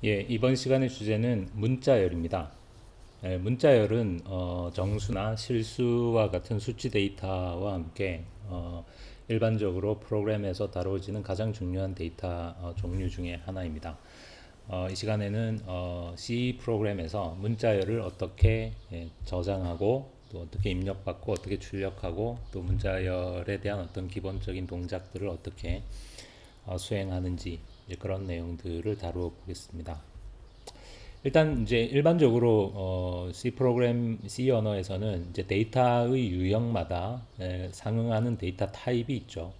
예, 이번 시간의 주제는 문자열입니다. 문자열은 정수나 실수와 같은 수치 데이터와 함께 일반적으로 프로그램에서 다뤄지는 가장 중요한 데이터 종류 중에 하나입니다. 이 시간에는 C 프로그램에서 문자열을 어떻게 저장하고 또 어떻게 입력받고 어떻게 출력하고 또 문자열에 대한 어떤 기본적인 동작들을 어떻게 수행하는지 그런 내용들을 다루어 보겠습니다. 일단 이제 일반적으로 C 프로그램 C 언어에서는 이제 데이터의 유형마다 상응하는 데이터 타입이 있죠.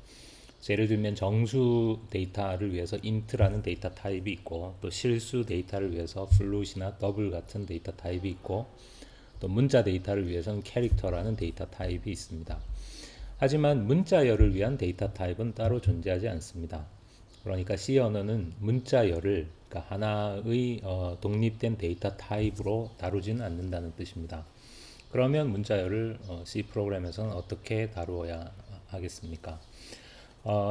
예를 들면 정수 데이터를 위해서 int라는 데이터 타입이 있고 또 실수 데이터를 위해서 float이나 double 같은 데이터 타입이 있고 또 문자 데이터를 위해서는 character라는 데이터 타입이 있습니다. 하지만 문자열을 위한 데이터 타입은 따로 존재하지 않습니다. 그러니까 C 언어는 문자열을 그러니까 하나의 독립된 데이터 타입으로 다루지는 않는다는 뜻입니다. 그러면 문자열을 C 프로그램에서는 어떻게 다루어야 하겠습니까?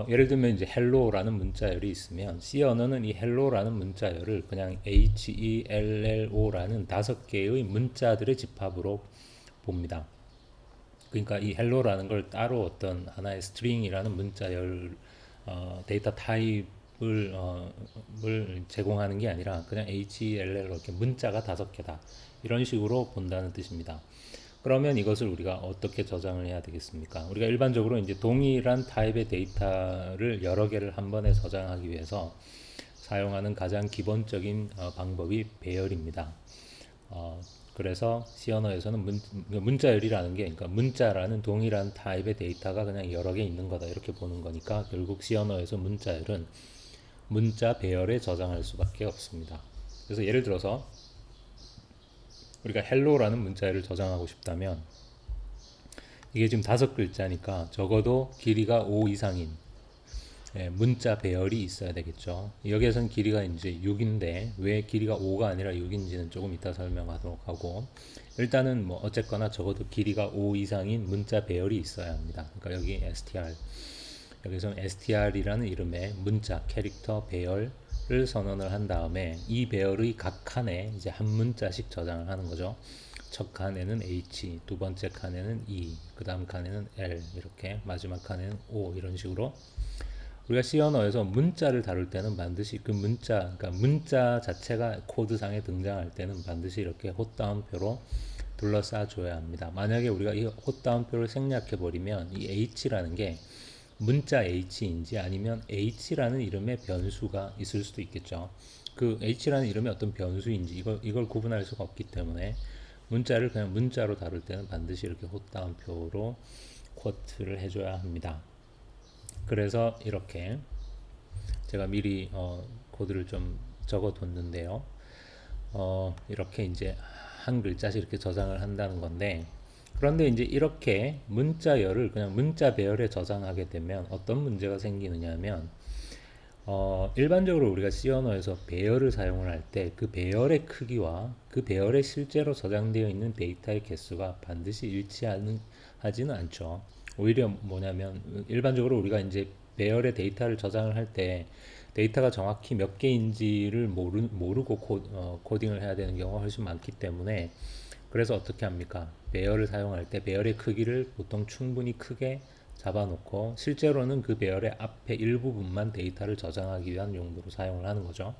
예를 들면 이제 hello라는 문자열이 있으면 C 언어는 이 hello라는 문자열을 그냥 HELLO라는 5개의 문자들의 집합으로 봅니다. 그러니까 이 hello라는 걸 따로 어떤 하나의 string이라는 문자열 데이터 타입을 을 제공하는 게 아니라 그냥 HELL 이렇게 문자가 5개다 이런 식으로 본다는 뜻입니다. 그러면 이것을 우리가 어떻게 저장을 해야 되겠습니까? 우리가 일반적으로 이제 동일한 타입의 데이터를 여러 개를 한 번에 저장하기 위해서 사용하는 가장 기본적인 방법이 배열입니다. 어, 그래서 C 언어에서는 문자열이라는 게 그러니까 문자라는 동일한 타입의 데이터가 그냥 여러 개 있는 거다 이렇게 보는 거니까 결국 C 언어에서 문자열은 문자 배열에 저장할 수밖에 없습니다. 그래서 예를 들어서 우리가 hello라는 문자열을 저장하고 싶다면 이게 지금 5글자니까 적어도 길이가 5 이상인 문자 배열이 있어야 되겠죠. 여기에선 길이가 이제 6인데 왜 길이가 5가 아니라 6인지는 조금 이따 설명하도록 하고 일단은 뭐 어쨌거나 적어도 길이가 5 이상인 문자 배열이 있어야 합니다. 그러니까 여기 str 여기서는 str이라는 이름의 문자 캐릭터 배열을 선언을 한 다음에 이 배열의 각 칸에 이제 한 문자씩 저장을 하는 거죠. 첫 칸에는 H, 두 번째 칸에는 E, 그 다음 칸에는 L 이렇게 마지막 칸에는 O 이런 식으로 우리가 C 언어에서 문자를 다룰 때는 반드시 그 문자, 그러니까 문자 자체가 코드상에 등장할 때는 반드시 이렇게 헛다운표로 둘러싸 줘야 합니다. 만약에 우리가 이 헛다운표를 생략해 버리면 이 H라는 게 문자 H인지 아니면 H라는 이름의 변수가 있을 수도 있겠죠. 그 H라는 이름의 어떤 변수인지 이걸 구분할 수가 없기 때문에 문자를 그냥 문자로 다룰 때는 반드시 이렇게 헛다운표로 쿼트를 해줘야 합니다. 그래서 이렇게 제가 미리 코드를 좀 적어뒀는데요. 이렇게 이제 한 글자씩 이렇게 저장을 한다는 건데 그런데 이제 이렇게 문자열을 그냥 문자 배열에 저장하게 되면 어떤 문제가 생기느냐 하면 일반적으로 우리가 C 언어에서 배열을 사용을 할 때 그 배열의 크기와 그 배열에 실제로 저장되어 있는 데이터의 개수가 반드시 하지는 않죠. 오히려 뭐냐면 일반적으로 우리가 이제 배열의 데이터를 저장을 할 때 데이터가 정확히 몇 개인지를 모르고 코딩을 해야 되는 경우가 훨씬 많기 때문에 그래서 어떻게 합니까? 배열을 사용할 때 배열의 크기를 보통 충분히 크게 잡아놓고 실제로는 그 배열의 앞에 일부분만 데이터를 저장하기 위한 용도로 사용을 하는 거죠.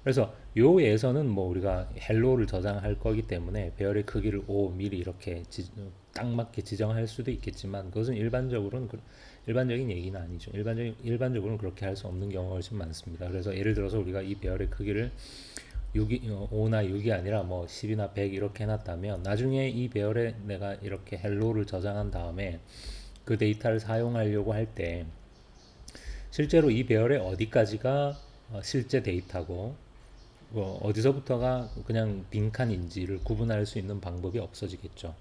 그래서 요 예에서는 뭐 우리가 헬로를 저장할 거기 때문에 배열의 크기를 5mm 이렇게 딱 맞게 지정할 수도 있겠지만 그것은 일반적인 얘기는 아니죠. 일반적으로는 그렇게 할 수 없는 경우가 훨씬 많습니다. 그래서 예를 들어서 우리가 이 배열의 크기를 5나 6이 아니라 뭐 10이나 100 이렇게 해놨다면 나중에 이 배열에 내가 이렇게 헬로를 저장한 다음에 그 데이터를 사용하려고 할 때 실제로 이 배열의 어디까지가 실제 데이터고 어디서부터가 그냥 빈칸인지를 구분할 수 있는 방법이 없어지겠죠.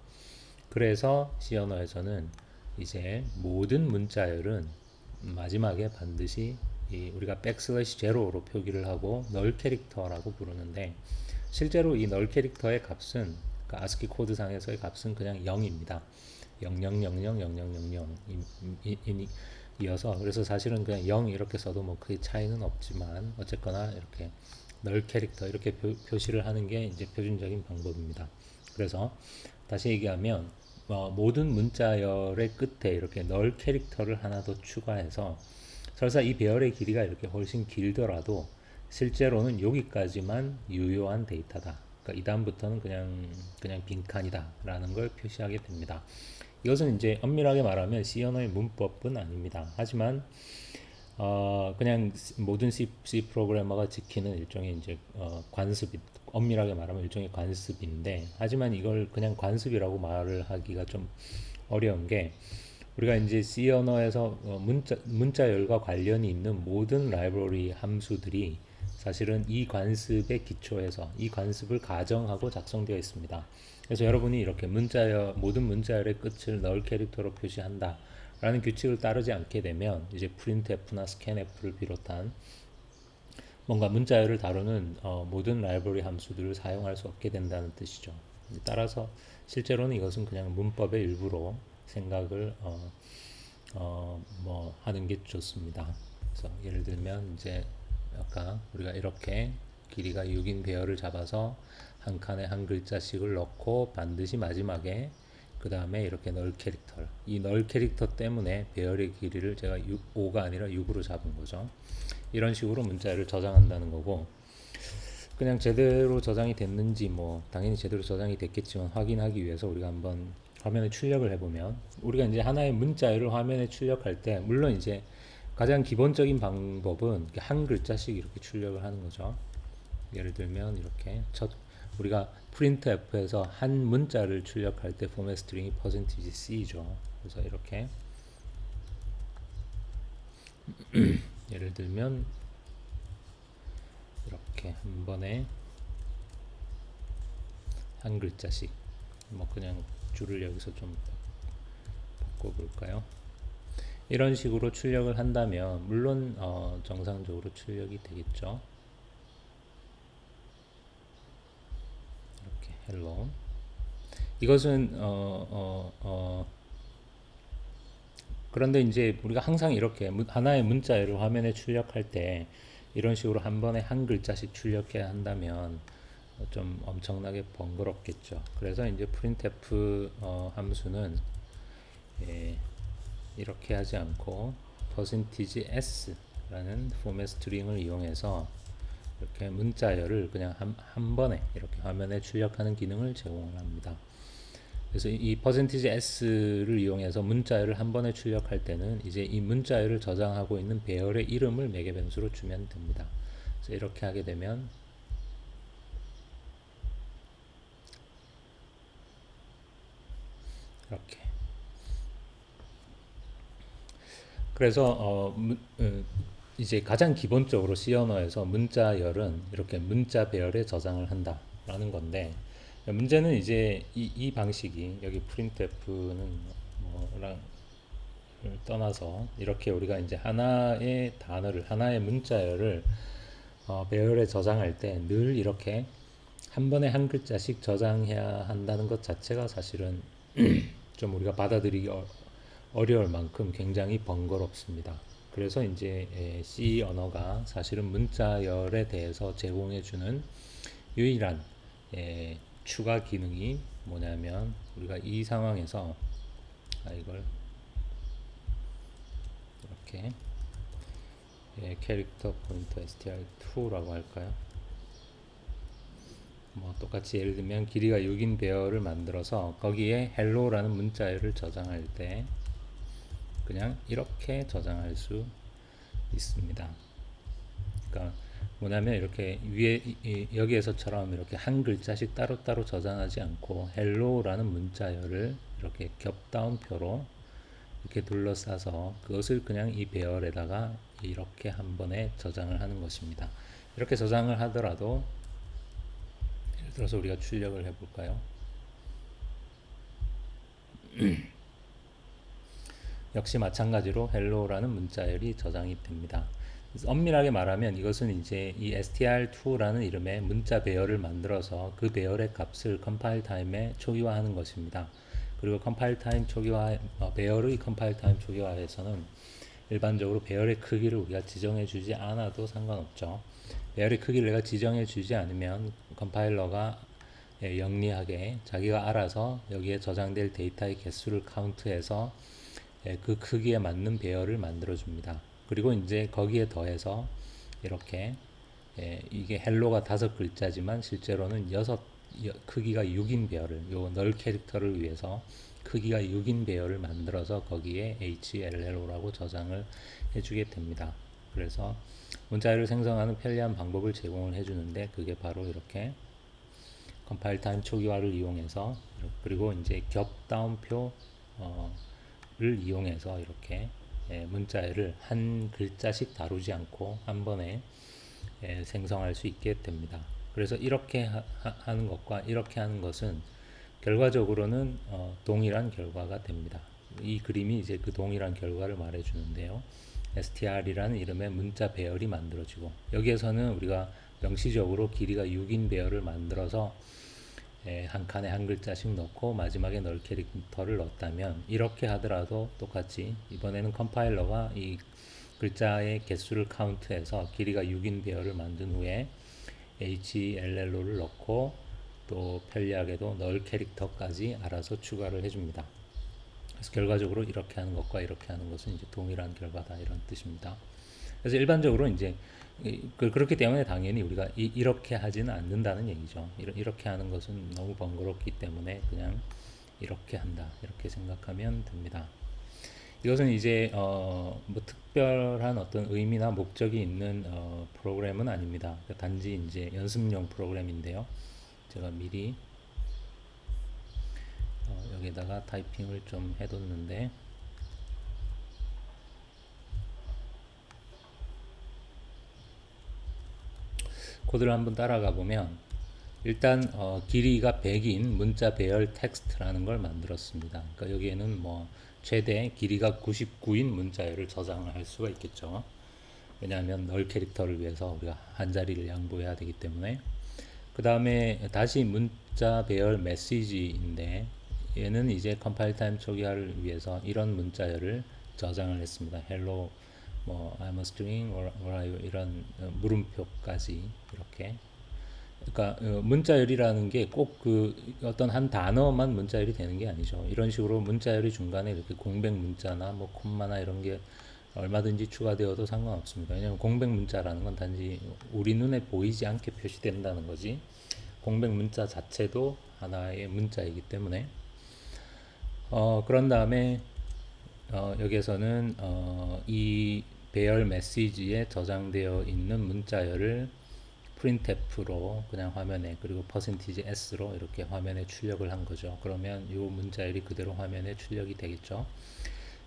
그래서 C 언어에서는 이제 모든 문자열은 마지막에 반드시 우리가 백슬래시 제로로 표기를 하고 널 캐릭터라고 부르는데 실제로 이 널 캐릭터의 값은 그 아스키 코드상에서의 값은 그냥 0입니다. 00000000 이어서 그래서 사실은 그냥 0 이렇게 써도 뭐 크게 차이는 없지만 어쨌거나 이렇게 널 캐릭터 이렇게 표시를 하는 게 이제 표준적인 방법입니다. 그래서 다시 얘기하면 모든 문자열의 끝에 이렇게 널 캐릭터를 하나 더 추가해서 설사 이 배열의 길이가 이렇게 훨씬 길더라도 실제로는 여기까지만 유효한 데이터다. 그러니까 이 다음부터는 그냥 빈칸이다라는 걸 표시하게 됩니다. 이것은 이제 엄밀하게 말하면 C 언어의 문법은 아닙니다. 하지만 그냥 모든 C 프로그래머가 지키는 일종의 이제 관습, 엄밀하게 말하면 일종의 관습인데, 하지만 이걸 그냥 관습이라고 말을 하기가 좀 어려운 게, 우리가 이제 C 언어에서 문자열과 관련이 있는 모든 라이브러리 함수들이 사실은 이 관습에 기초해서 이 관습을 가정하고 작성되어 있습니다. 그래서 여러분이 이렇게 모든 문자열의 끝을 널 캐릭터로 표시한다 라는 규칙을 따르지 않게 되면 이제 printf나 scanf를 비롯한 뭔가 문자열을 다루는 모든 라이브러리 함수들을 사용할 수 없게 된다는 뜻이죠. 따라서 실제로는 이것은 그냥 문법의 일부로 생각을 뭐 하는 게 좋습니다. 그래서 예를 들면 이제 아까 우리가 이렇게 길이가 6인 배열을 잡아서 한 칸에 한 글자씩을 넣고 반드시 마지막에 그 다음에 이렇게 널 캐릭터, 이 널 캐릭터 때문에 배열의 길이를 제가 5가 아니라 6으로 잡은 거죠. 이런 식으로 문자를 저장한다는 거고, 그냥 제대로 저장이 됐는지 뭐 당연히 제대로 저장이 됐겠지만 확인하기 위해서 우리가 한번 화면에 출력을 해보면, 우리가 이제 하나의 문자를 화면에 출력할 때 물론 이제 가장 기본적인 방법은 한 글자씩 이렇게 출력을 하는 거죠. 예를 들면 이렇게 우리가 printf에서 한 문자를 출력할 때 포맷 스트링이 %c죠. 그래서 이렇게 예를 들면 이렇게 한 번에 한 글자씩, 뭐 그냥 줄을 여기서 좀 바꿔볼까요? 이런 식으로 출력을 한다면 물론 정상적으로 출력이 되겠죠. 이렇게 hello. 이것은 그런데 이제 우리가 항상 이렇게 하나의 문자를 화면에 출력할 때 이런 식으로 한 번에 한 글자씩 출력해야 한다면 좀 엄청나게 번거롭겠죠. 그래서 이제 printf 함수는 이렇게 하지 않고 %s 라는 포맷 스트링을 이용해서 이렇게 문자열을 그냥 한 번에 이렇게 화면에 출력하는 기능을 제공을 합니다. 그래서 이 %s를 이용해서 문자열을 한 번에 출력할 때는 이제 이 문자열을 저장하고 있는 배열의 이름을 매개 변수로 주면 됩니다. 그래서 이렇게 하게 되면 이렇게, 그래서 이제 가장 기본적으로 C 언어에서 문자열은 이렇게 문자 배열에 저장을 한다라는 건데, 문제는 이제 이 방식이 여기 printf는 뭐랑 떠나서 이렇게 우리가 이제 하나의 단어를, 하나의 문자열을 배열에 저장할 때 늘 이렇게 한 번에 한 글자씩 저장해야 한다는 것 자체가 사실은 좀 우리가 받아들이기 어려울 만큼 굉장히 번거롭습니다. 그래서 이제 C 언어가 사실은 문자열에 대해서 제공해주는 유일한 추가 기능이 뭐냐면, 우리가 이 상황에서 이걸 이렇게 캐릭터 포인터 str2라고 할까요? 뭐 똑같이 예를 들면 길이가 6인 배열을 만들어서 거기에 hello라는 문자열을 저장할 때 그냥 이렇게 저장할 수 있습니다. 그러니까 뭐냐면 이렇게 위에 여기에서처럼 이렇게 한 글자씩 따로따로 저장하지 않고 hello라는 문자열을 이렇게 겹다운표로 이렇게 둘러싸서 그것을 그냥 이 배열에다가 이렇게 한 번에 저장을 하는 것입니다. 이렇게 저장을 하더라도 예를 들어서 우리가 출력을 해볼까요? 역시 마찬가지로 hello라는 문자열이 저장이 됩니다. 엄밀하게 말하면 이것은 이제 이 str2라는 이름의 문자 배열을 만들어서 그 배열의 값을 컴파일 타임에 초기화하는 것입니다. 그리고 컴파일 타임 초기화, 배열의 컴파일 타임 초기화에서는 일반적으로 배열의 크기를 우리가 지정해 주지 않아도 상관없죠. 배열의 크기를 내가 지정해 주지 않으면 컴파일러가 영리하게 자기가 알아서 여기에 저장될 데이터의 개수를 카운트해서 그 크기에 맞는 배열을 만들어 줍니다. 그리고 이제 거기에 더해서 이렇게 이게 헬로가 5글자지만 실제로는 크기가 6인 배열을 요 널 캐릭터를 위해서 크기가 6인 배열을 만들어서 거기에 HLLO라고 저장을 해주게 됩니다. 그래서 문자열을 생성하는 편리한 방법을 제공을 해주는데 그게 바로 이렇게 컴파일 타임 초기화를 이용해서 그리고 이제 겹 다운표를 이용해서 이렇게 문자열을 한 글자씩 다루지 않고 한 번에 생성할 수 있게 됩니다. 그래서 이렇게 하는 것과 이렇게 하는 것은 결과적으로는 동일한 결과가 됩니다. 이 그림이 이제 그 동일한 결과를 말해주는데요. str이라는 이름의 문자 배열이 만들어지고 여기에서는 우리가 명시적으로 길이가 6인 배열을 만들어서 한 칸에 한 글자씩 넣고 마지막에 널 캐릭터를 넣었다면 이렇게 하더라도 똑같이 이번에는 컴파일러가 이 글자의 개수를 카운트해서 길이가 6인 배열을 만든 후에 HLLO를 넣고 또 편리하게도 널 캐릭터까지 알아서 추가를 해줍니다. 그래서 결과적으로 이렇게 하는 것과 이렇게 하는 것은 이제 동일한 결과다 이런 뜻입니다. 그래서 일반적으로 이제 그렇기 때문에 당연히 우리가 이렇게 하지는 않는다는 얘기죠. 이렇게 하는 것은 너무 번거롭기 때문에 그냥 이렇게 한다 이렇게 생각하면 됩니다. 이것은 이제 뭐 특별한 어떤 의미나 목적이 있는 프로그램은 아닙니다. 단지 이제 연습용 프로그램인데요. 제가 미리 여기다가 타이핑을 좀 해뒀는데 코드를 한번 따라가 보면 일단 길이가 100인 문자 배열 텍스트라는 걸 만들었습니다. 그러니까 여기에는 뭐 최대 길이가 99인 문자열을 저장을 할 수가 있겠죠. 왜냐하면 널 캐릭터를 위해서 우리가 한 자리를 양보해야 되기 때문에. 그 다음에 다시 문자 배열 메시지인데 얘는 이제 컴파일 타임 초기화를 위해서 이런 문자열을 저장을 했습니다. hello 뭐 I'm a string or are you 이런 물음표까지 이렇게. 그러니까 문자열이라는 게 꼭 그 어떤 한 단어만 문자열이 되는 게 아니죠. 이런 식으로 문자열이 중간에 이렇게 공백 문자나 뭐 콤마나 이런 게 얼마든지 추가되어도 상관없습니다. 왜냐하면 공백 문자라는 건 단지 우리 눈에 보이지 않게 표시된다는 거지. 공백 문자 자체도 하나의 문자이기 때문에 그런 다음에 여기에서는 이 배열 메시지에 저장되어 있는 문자열을 printf로 그냥 화면에 그리고 %s로 이렇게 화면에 출력을 한 거죠. 그러면 이 문자열이 그대로 화면에 출력이 되겠죠.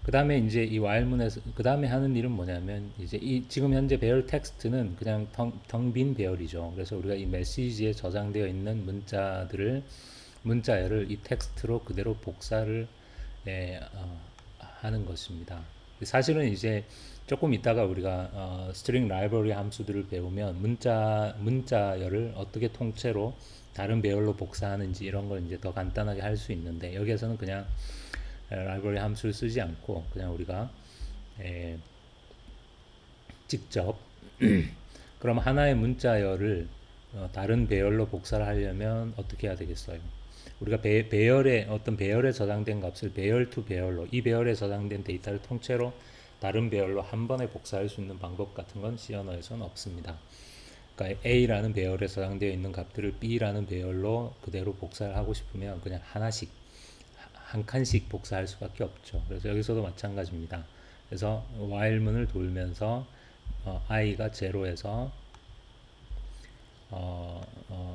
그 다음에 이제 이 while문에서 그 다음에 하는 일은 뭐냐면 이제 이 지금 현재 배열 텍스트는 그냥 텅 빈 배열이죠. 그래서 우리가 이 메시지에 저장되어 있는 문자열을 이 텍스트로 그대로 복사를 하는 것입니다. 사실은 이제 조금 있다가 우리가 스트링 라이브러리 함수들을 배우면 문자열을 어떻게 통째로 다른 배열로 복사하는지 이런 걸 이제 더 간단하게 할 수 있는데 여기에서는 그냥 라이브러리 함수를 쓰지 않고 그냥 우리가 직접 그럼 하나의 문자열을 다른 배열로 복사를 하려면 어떻게 해야 되겠어요? 우리가 배열에 어떤 배열에 저장된 값을 배열 to 배열로 이 배열에 저장된 데이터를 통째로 다른 배열로 한 번에 복사할 수 있는 방법 같은 건 C 언어에서는 없습니다. 그러니까 A라는 배열에 저장되어 있는 값들을 B라는 배열로 그대로 복사를 하고 싶으면 그냥 하나씩 한 칸씩 복사할 수밖에 없죠. 그래서 여기서도 마찬가지입니다. 그래서 while문을 돌면서 i가 제로에서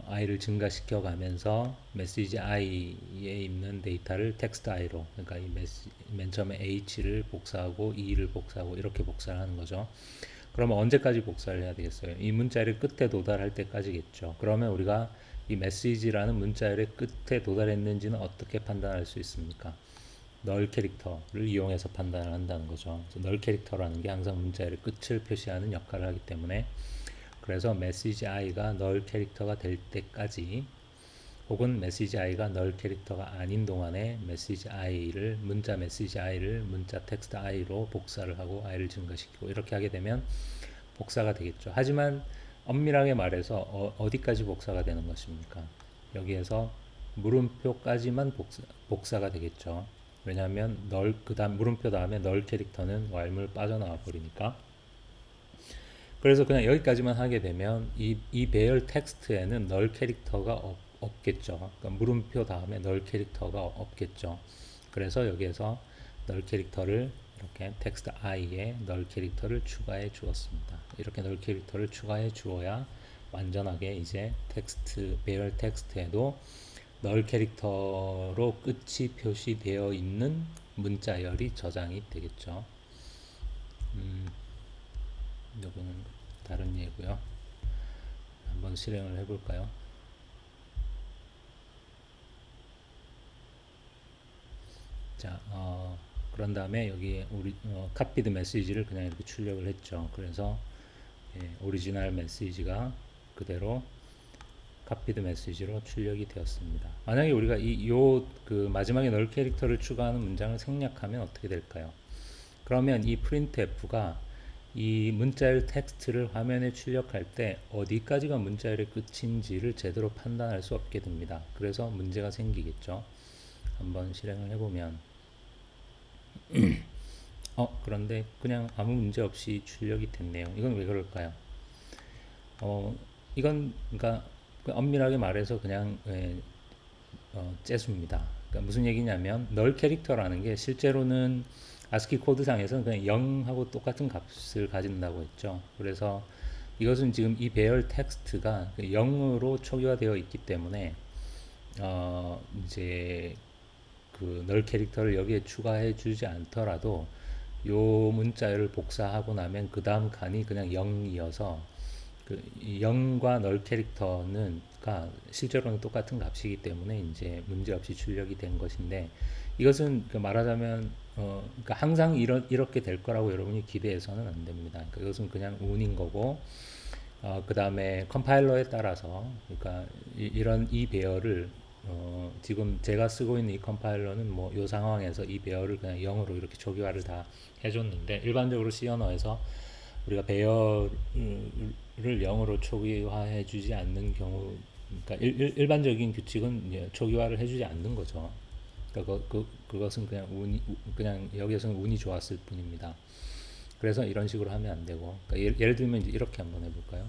i를 증가시켜 가면서 메시지 i에 있는 데이터를 텍스트 i로 그러니까 맨 처음에 h를 복사하고 e를 복사하고 이렇게 복사를 하는 거죠. 그러면 언제까지 복사를 해야 되겠어요? 이 문자열의 끝에 도달할 때까지겠죠. 그러면 우리가 이 메시지라는 문자열의 끝에 도달했는지는 어떻게 판단할 수 있습니까? 널 캐릭터를 이용해서 판단을 한다는 거죠. 널 캐릭터라는 게 항상 문자열의 끝을 표시하는 역할을 하기 때문에 그래서 메시지 i가 널 캐릭터가 될 때까지 혹은 메시지 i가 널 캐릭터가 아닌 동안에 문자 메시지 i를 문자 텍스트 i로 복사를 하고 i를 증가시키고 이렇게 하게 되면 복사가 되겠죠. 하지만 엄밀하게 말해서 어디까지 복사가 되는 것입니까? 여기에서 물음표까지만 복사가 되겠죠. 왜냐하면 그다음 물음표 다음에 널 캐릭터는 왈물 빠져나와 버리니까. 그래서 그냥 여기까지만 하게 되면 이 배열 텍스트에는 널 캐릭터가 없겠죠. 그러니까 물음표 다음에 널 캐릭터가 없겠죠. 그래서 여기에서 널 캐릭터를 이렇게 텍스트 i에 널 캐릭터를 추가해 주었습니다. 이렇게 널 캐릭터를 추가해 주어야 완전하게 이제 텍스트 배열 텍스트에도 널 캐릭터로 끝이 표시되어 있는 문자열이 저장이 되겠죠. 이거는 다른 예고요. 한번 실행을 해볼까요? 자, 그런 다음에 여기 우리 카피드 메시지를 그냥 이렇게 출력을 했죠. 그래서 오리지널 메시지가 그대로 카피드 메시지로 출력이 되었습니다. 만약에 우리가 그 마지막에 널 캐릭터를 추가하는 문장을 생략하면 어떻게 될까요? 그러면 이 printf가 이 문자열 텍스트를 화면에 출력할 때 어디까지가 문자열의 끝인지를 제대로 판단할 수 없게 됩니다. 그래서 문제가 생기겠죠. 한번 실행을 해보면 그런데 그냥 아무 문제 없이 출력이 됐네요. 이건 왜 그럴까요? 이건 그러니까 엄밀하게 말해서 그냥 째수입니다. 그러니까 무슨 얘기냐면 널 캐릭터라는 게 실제로는 아스키 코드상에서는 그냥 0하고 똑같은 값을 가진다고 했죠. 그래서 이것은 지금 이 배열 텍스트가 0으로 초기화되어 있기 때문에 이제 그 널 캐릭터를 여기에 추가해 주지 않더라도 요 문자열을 복사하고 나면 그 다음 칸이 그냥 0이어서 그 0과 널 캐릭터는 실제로는 똑같은 값이기 때문에 이제 문제없이 출력이 된 것인데 이것은 그 말하자면 그러니까 항상 이렇게 될 거라고 여러분이 기대해서는 안 됩니다. 그러니까 이것은 그냥 운인 거고 그 다음에 컴파일러에 따라서 그러니까 이 배열을 지금 제가 쓰고 있는 이 컴파일러는 뭐 이 상황에서 이 배열을 그냥 0으로 이렇게 초기화를 다 해줬는데 일반적으로 C 언어에서 우리가 배열을 0으로 초기화해 주지 않는 경우 그러니까 일반적인 규칙은 초기화를 해주지 않는 거죠. 그러니까 그것은 그냥 그냥 여기에서는 운이 좋았을 뿐입니다. 그래서 이런 식으로 하면 안 되고 그러니까 예를 들면 이제 이렇게 한번 해볼까요?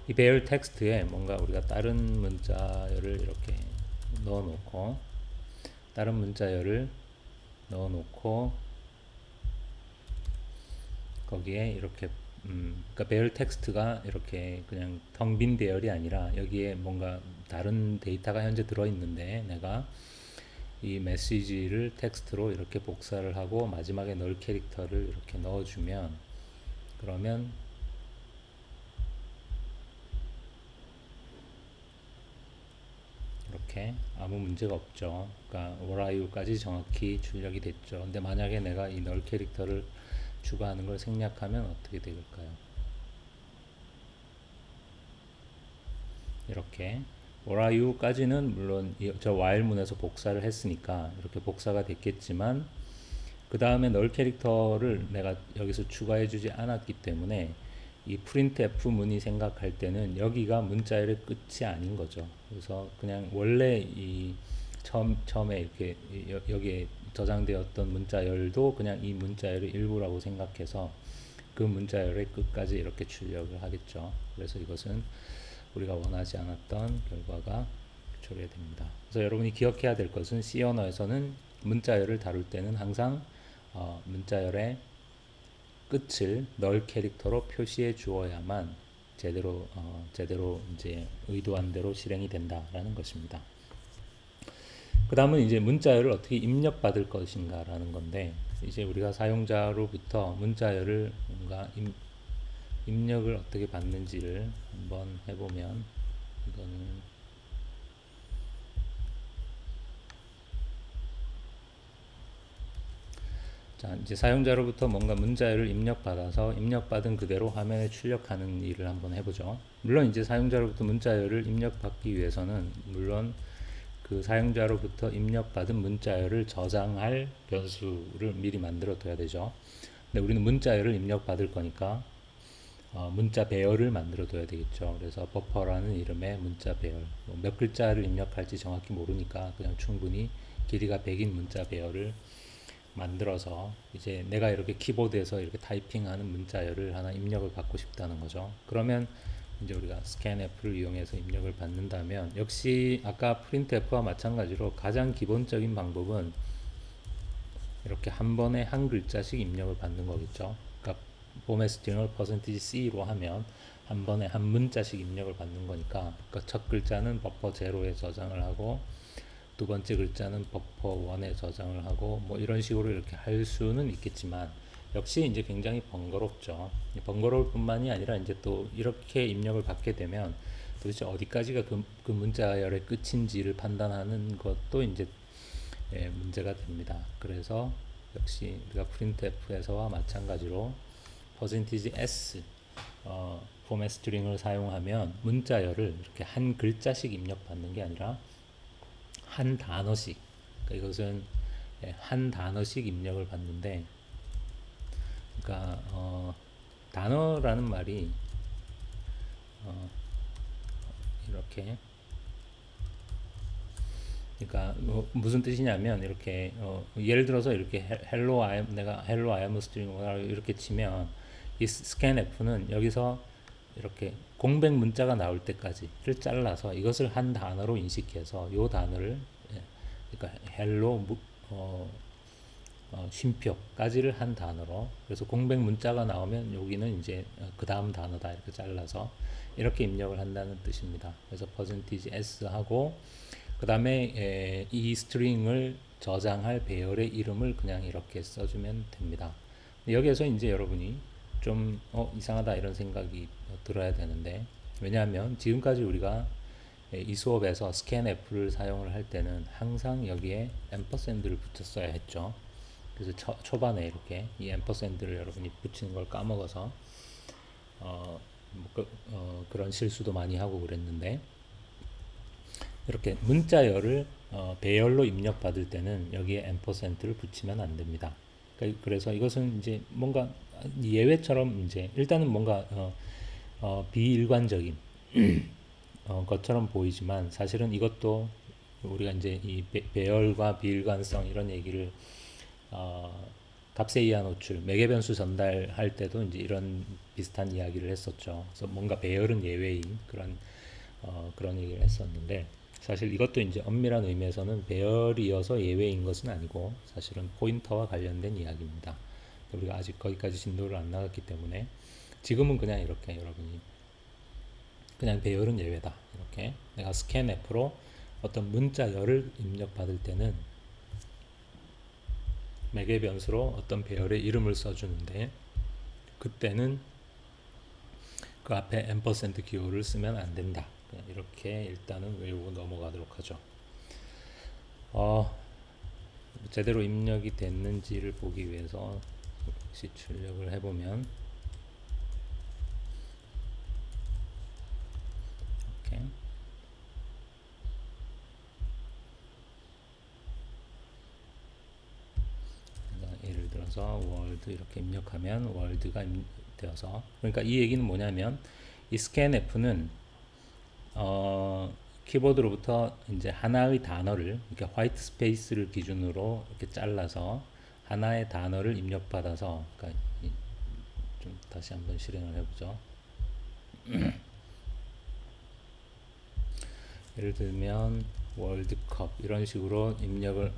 이 배열 텍스트에 뭔가 우리가 다른 문자열을 이렇게 넣어놓고 다른 문자열을 넣어놓고 거기에 이렇게 그러니까 배열 텍스트가 이렇게 그냥 텅 빈 배열이 아니라 여기에 뭔가 다른 데이터가 현재 들어있는데 내가 이 메시지를 텍스트로 이렇게 복사를 하고 마지막에 널 캐릭터를 이렇게 넣어주면 그러면 이렇게 아무 문제가 없죠. 그러니까 what are you까지 정확히 출력이 됐죠. 근데 만약에 내가 이 널 캐릭터를 추가하는 걸 생략하면 어떻게 될까요? 이렇게 what are you까지는 물론 저 while문에서 복사를 했으니까 이렇게 복사가 됐겠지만 그 다음에 널 캐릭터를 내가 여기서 추가해 주지 않았기 때문에 이 printf 문이 생각할 때는 여기가 문자열의 끝이 아닌 거죠. 그래서 그냥 원래 이 처음에 이렇게 여기에 저장되었던 문자열도 그냥 이 문자열의 일부라고 생각해서 그 문자열의 끝까지 이렇게 출력을 하겠죠. 그래서 이것은 우리가 원하지 않았던 결과가 초래됩니다. 그래서 여러분이 기억해야 될 것은 C 언어에서는 문자열을 다룰 때는 항상 문자열의 끝을 널 캐릭터로 표시해 주어야만 제대로 이제 의도한 대로 실행이 된다라는 것입니다. 그 다음은 이제 문자열을 어떻게 입력받을 것인가라는 건데 이제 우리가 사용자로부터 문자열을 뭔가 입력을 어떻게 받는지를 한번 해보면 이거는 자, 이제 사용자로부터 뭔가 문자열을 입력받아서 입력받은 그대로 화면에 출력하는 일을 한번 해보죠. 물론 이제 사용자로부터 문자열을 입력받기 위해서는 물론 그 사용자로부터 입력받은 문자열을 저장할 변수를 미리 만들어 둬야 되죠. 근데 우리는 문자열을 입력받을 거니까 문자 배열을 만들어 둬야 되겠죠. 그래서 버퍼라는 이름의 문자 배열, 뭐몇 글자를 입력할지 정확히 모르니까 그냥 충분히 길이가 100인 문자 배열을 만들어서 이제 내가 이렇게 키보드에서 이렇게 타이핑하는 문자열을 하나 입력을 받고 싶다는 거죠. 그러면 이제 우리가 scanf를 이용해서 입력을 받는다면 역시 아까 printf와 마찬가지로 가장 기본적인 방법은 이렇게 한 번에 한 글자씩 입력을 받는 거겠죠. 그러니까 포맷 스트링을 %c로 하면 한 번에 한 문자씩 입력을 받는 거니까 그러니까 첫 글자는 버퍼 제로에 저장을 하고 두 번째 글자는 버퍼 1에 저장을 하고 뭐 이런 식으로 이렇게 할 수는 있겠지만 역시 이제 굉장히 번거롭죠. 번거로울 뿐만이 아니라 이제 또 이렇게 입력을 받게 되면 도대체 어디까지가 그 문자열의 끝인지를 판단하는 것도 이제 문제가 됩니다. 그래서 역시 우리가 printf에서와 마찬가지로 %s 포맷 스트링을 사용하면 문자열을 이렇게 한 글자씩 입력받는 게 아니라 한 단어씩, 그러니까 이것은 한 단어씩 입력을 받는데, 그러니까 단어라는 말이 이렇게, 그러니까 무슨 뜻이냐면 이렇게 예를 들어서 이렇게 hello I am, 내가 hello I am string 이렇게 치면 이 scanf는 여기서 이렇게 공백 문자가 나올 때까지를 잘라서 이것을 한 단어로 인식해서 이 단어를 그러니까 hello 쉼표까지를 한 단어로, 그래서 공백 문자가 나오면 여기는 이제 그 다음 단어다 이렇게 잘라서 이렇게 입력을 한다는 뜻입니다. 그래서 %s 하고 그 다음에 이 스트링을 저장할 배열의 이름을 그냥 이렇게 써주면 됩니다. 여기에서 이제 여러분이 좀 이상하다 이런 생각이 들어야 되는데, 왜냐하면 지금까지 우리가 이 수업에서 scanf를 사용을 할 때는 항상 여기에 앰퍼샌드를 붙였어야 했죠. 그래서 초반에 이렇게 이 앰퍼샌드를 여러분이 붙이는 걸 까먹어서 그런 실수도 많이 하고 그랬는데, 이렇게 문자열을 배열로 입력받을 때는 여기에 앰퍼센트를 붙이면 안 됩니다. 그래서 이것은 이제 뭔가 예외처럼 이제 일단은 뭔가 비일관적인 것처럼 보이지만 사실은 이것도 우리가 이제 이 배열과 비일관성 이런 얘기를 값에 의한 호출, 매개변수 전달할 때도 이제 이런 비슷한 이야기를 했었죠. 그래서 뭔가 배열은 예외인 그런 얘기를 했었는데, 사실 이것도 이제 엄밀한 의미에서는 배열이어서 예외인 것은 아니고 사실은 포인터와 관련된 이야기입니다. 우리가 아직 거기까지 진도를 안 나갔기 때문에 지금은 그냥 이렇게 여러분이 그냥 배열은 예외다, 이렇게 내가 scanf로 어떤 문자열을 입력받을 때는 매개 변수로 어떤 배열의 이름을 써주는데 그때는 그 앞에 앰퍼센트 기호를 쓰면 안 된다. 이렇게 일단은 외우고 넘어가도록 하죠. 제대로 입력이 됐는지를 보기 위해서 혹시 출력을 해보면 이렇게 예를 들어서 월드 이렇게 입력하면 월드가 되어서, 그러니까 이 얘기는 뭐냐면 이 scanf는 키보드로부터 이제 하나의 단어를 이렇게 화이트 스페이스를 기준으로 이렇게 잘라서 하나의 단어를 입력받아서, 그러니까 좀 다시 한번 실행을 해보죠. 예를 들면 월드컵 이런 식으로 입력을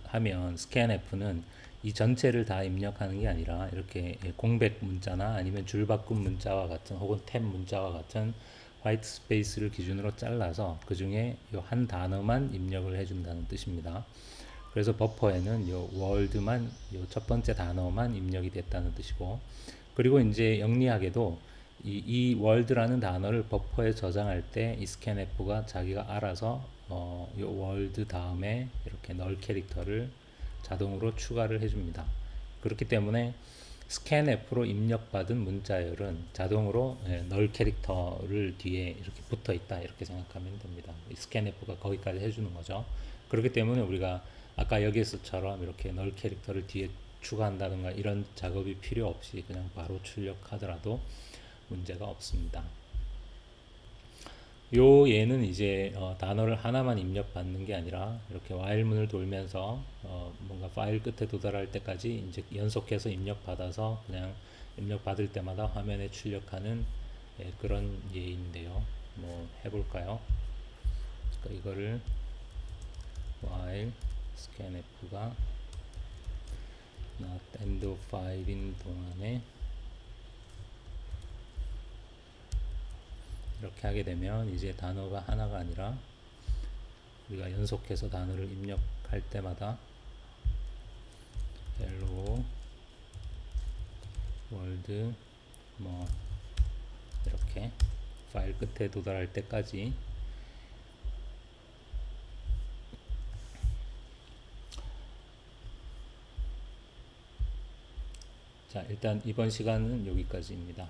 하면 scanf는 이 전체를 다 입력하는 게 아니라 이렇게 공백 문자나 아니면 줄바꿈 문자와 같은 혹은 탭 문자와 같은 화이트 스페이스를 기준으로 잘라서 그 중에 이 한 단어만 입력을 해준다는 뜻입니다. 그래서 버퍼에는 요 월드만 요 첫 번째 단어만 입력이 됐다는 뜻이고, 그리고 이제 영리하게도 이 월드라는 단어를 버퍼에 저장할 때 이 scanf가 자기가 알아서 요 월드 다음에 이렇게 널 캐릭터를 자동으로 추가를 해줍니다. 그렇기 때문에 scanf로 입력받은 문자열은 자동으로 널 캐릭터를 뒤에 이렇게 붙어 있다 이렇게 생각하면 됩니다. scanf가 거기까지 해주는 거죠. 그렇기 때문에 우리가 아까 여기서처럼 이렇게 널 캐릭터를 뒤에 추가한다든가 이런 작업이 필요 없이 그냥 바로 출력하더라도 문제가 없습니다. 요 예는 이제 단어를 하나만 입력받는 게 아니라 이렇게 while문을 돌면서 뭔가 파일 끝에 도달할 때까지 이제 연속해서 입력받아서 그냥 입력받을 때마다 화면에 출력하는 그런 예인데요. 뭐 해볼까요? 그러니까 이거를 while scanf가 not end of file인 동안에 이렇게 하게 되면 이제 단어가 하나가 아니라 우리가 연속해서 단어를 입력할 때마다 hello world 뭐 이렇게 파일 끝에 도달할 때까지 자 일단 이번 시간은 여기까지입니다.